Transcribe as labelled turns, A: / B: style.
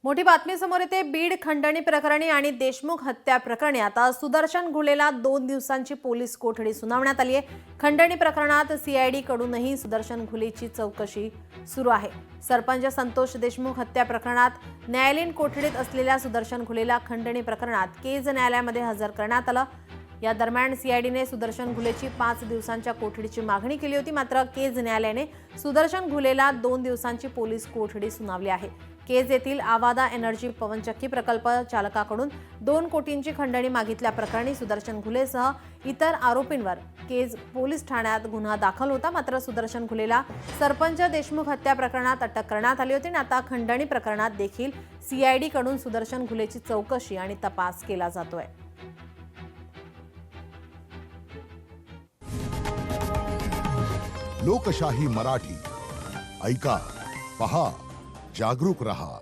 A: मोठी बातमी समोर येते। बीड खंडणी प्रकरणी आणि देशमुख हत्या प्रकरणी आता सुदर्शन घुलेला 2 दिवसांची पोलीस कोठडी सुनावण्यात आली आहे। खंडणी प्रकरणात सीआयडी कडूनही सुदर्शन घुलेची चौकशी सुरू आहे। सरपंच संतोष देशमुख हत्या प्रकरणात न्यायालयीन कोठडीत असलेल्या सुदर्शन घुलेला खंडणी प्रकरणात केज न्यायालयामध्ये हजर करण्यात आलं। या दरम्यान सीआयडीने सुदर्शन घुलेची 5 दिवसांच्या कोठडीची मागणी केली होती, मात्र केज न्यायालयाने सुदर्शन घुलेला 2 दिवसांची पोलीस कोठडी सुनावली आहे। केज येथील आवादा एनर्जी पवनचक्की प्रकल्प चालकाकडून 2 कोटींची खंडणी मागितल्या प्रकरणी सुदर्शन घुलेसह इतर आरोपींवर केज पोलीस ठाण्यात गुन्हा दाखल होता, मात्र सुदर्शन घुलेला सरपंच देशमुख हत्या प्रकरणात अटक करण्यात आली होती आणि आता खंडणी प्रकरणात देखील सीआयडी कडून सुदर्शन घुलेची चौकशी आणि तपास केला जातोय।
B: लोकशाही मराठी ऐका, पहा, जागरूक रहा।